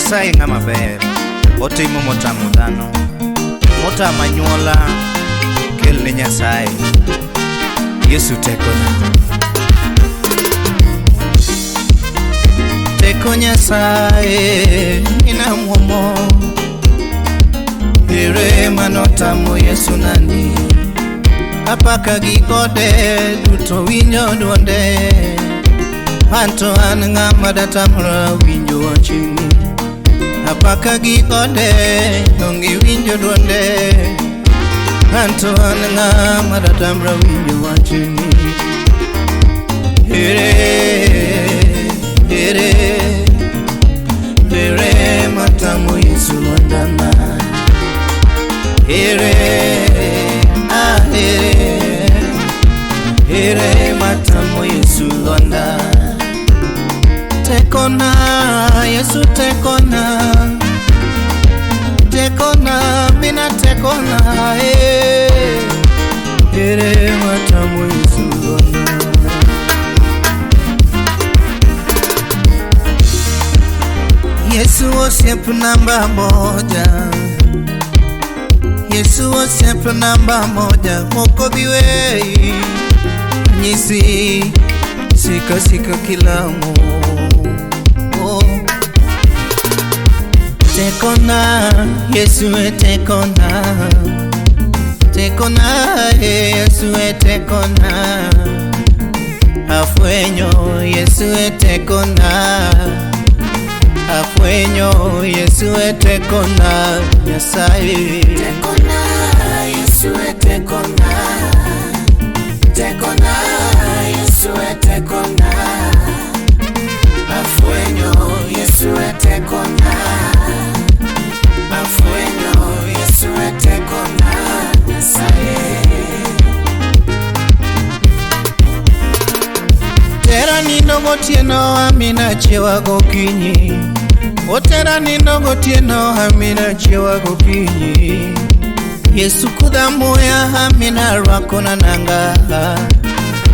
Nyasaye ng'ama ber, otimo motamo dhano, motamo anyuola, kelne Nyasaye. Yesu tekona. Teko Nyasaye inamuomo, ere manotamo Yesu nani, apaka gikode duto winjo duonde, anto an ng'ama datamra winjo wachini, apaka gikode onge winjo duonde, anto an ng'ama datamra winjo wachini. Ere matamo Yesu ondana, ere matamo Yesu onda. Tekona Yesu tekona, tekona mina tekona, ere matamo Yesu onda. Yesu osiep namba moja, Yesu osiep namba moja, moko biwei nyisi sika sika kilamo. Tekona Yesu tekona, tekona Yesu tekona, afuenyo Yesu tekona, afuenyo Yesu tekona. Nyasaye tekona, Yesu tekona, tekona Yesu tekona, afuenyo Yesu tekona, afuenyo Yesu tekona. Nyasaye tera nindo gotieno amina chiewa gokinyi, otera nindo gotieno amina chiewa gokinyi. Yesu kudha moya amina rwakona nanga,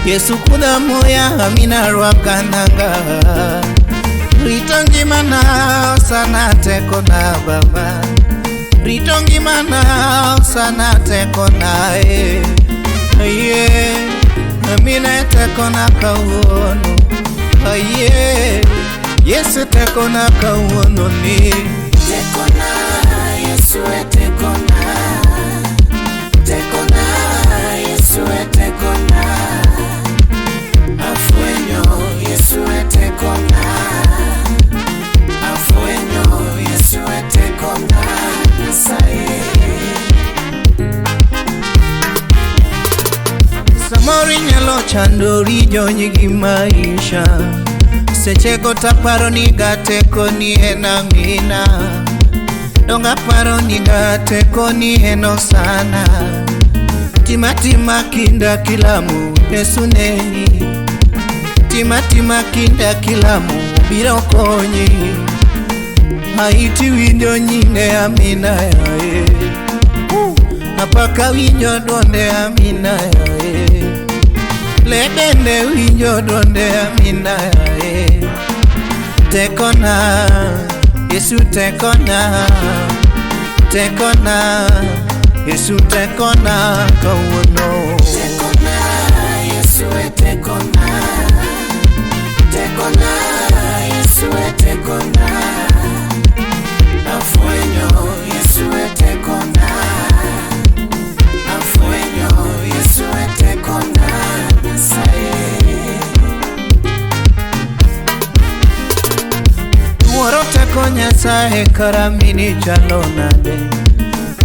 Yesu kudha moya amina rwakananga. Rito ngimana sana tekona baba, rito ngimana sana tekona. Amina tekona kauono, Yesu tekona kauono ni. tekona, Yesu tekona, tekona Yesu tekona, afuenyo Yesu tekona, afuenyo Yesu tekona. Nyasaye samori nyalo chandori jonyi gi maisha, sechego taparo ni gateko ni en amina, donga paro ni gateko ni eno sana. Timatima kinda kilamu Yesu neni, timatima kinda kilamu biro konyi, haiti winjo nyine amina yae, apaka winjo duonde amina yae, ledende winjo duonde amina yae. Tekona Yesu tekona, tekona Yesu tekona kauono. tekona, Yesu tekona, tekona Yesu tekona, afuenyo Yesu tekona, afuenyo Yesu tekona. Nyasaye Wuoro teko Nyasaye kara mini chalo nade,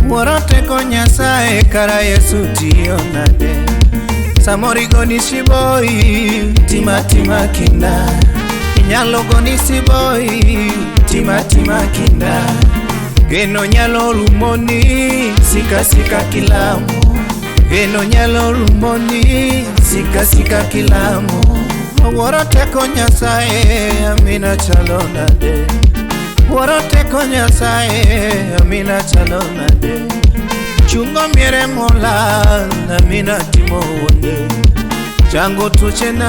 wuoro teko Nyasaye kara Yesu tiyo nade. Samori goni siboi timatima kinda, inyalo goni siboi timatima kinda. Geno nyalo rumoni sika sika kilamo, geno nyalo rumoni sika sika kilamo. Wuoro teko Nyasaye amina chalo nade, wuoro teko Nyasaye amina chalo nade. Chungo miere mola amina timo wonde, chango tuchena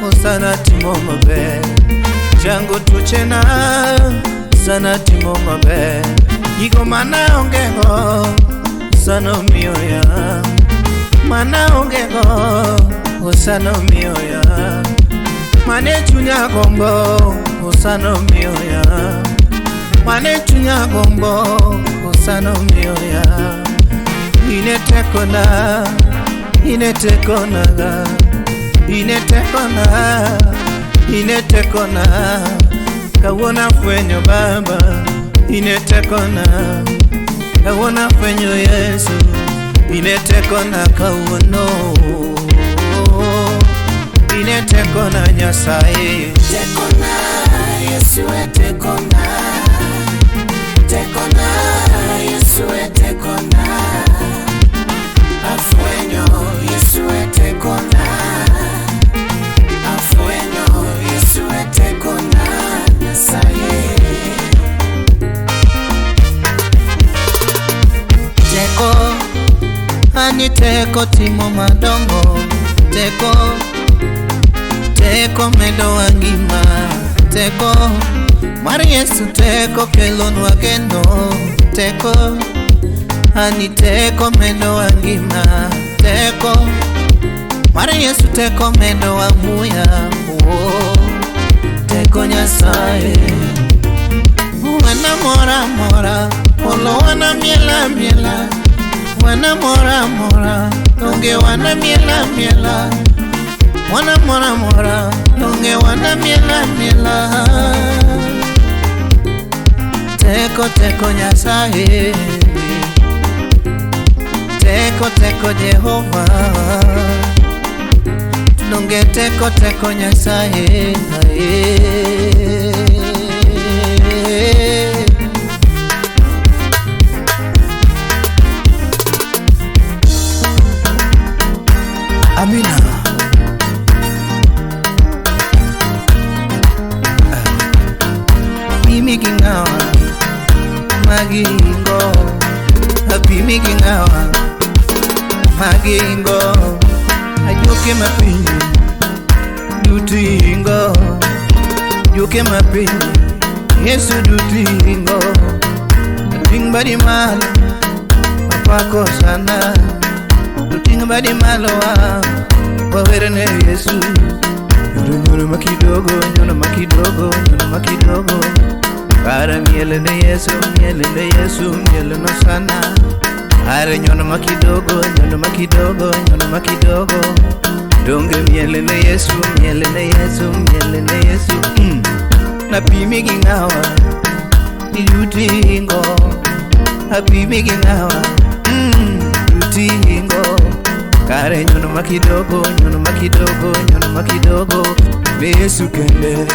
osana timo maber, chango tuchena sana timo maber. Gigo mana ongego sana miyo ya, mana ongego sana miyo ya, mane chunya gombo sana miyo ya, mane chunya gombo sana miyo ya. Ine teko na, ine teko na ga, ine teko na, ine teko na. Kawona fwenyo Baba, ine teko na. Kawona fwenyo Yesu, ine teko na kawono. Ine teko na Nyasaye. Teko na Yesu teko na. Teko na Yesu teko na. Afwenyo Yesu teko na. Afwenyo Yesu teko na. Nyasaye. Teko, ani teko timo madongo. Teko, teko medo angima. Teko, mari Yesu teko kelonwa kendo. Teko, ani teko medo angima. Teko, mari Yesu teko medo amuya. Teko Nyasaye. Wana mora mora, olo wana miela miela. Wana mora mora, donge wana miela miela. Wana mora mora, donge wana miela miela. Teko teko Nyasaye. Teko teko Jehova. Donge teko teko Nyasaye. Amina. Pimi gingawa magingo, pimi gingawa magingo, ajuke mapinyi dutingo, juke mapinyi Yesu dutingo, duting badi malo apako sana, duting badi malo wawerene Yesu. Nyono makidogo, nyono makidogo, nyono makidogo. Para miele ne Yesu, miele ne Yesu, miele no sana. Are nyono makidogo, nyono makidogo, nyono makidogo. Donge miele ne Yesu, miele ne Yesu, miele ne Yesu. Na pimi gingawa, ni dutingo. Apimi gingawa, dutingo. Kare nyono makidogo, nyono makidogo, nyono makidogo. Yesu kende.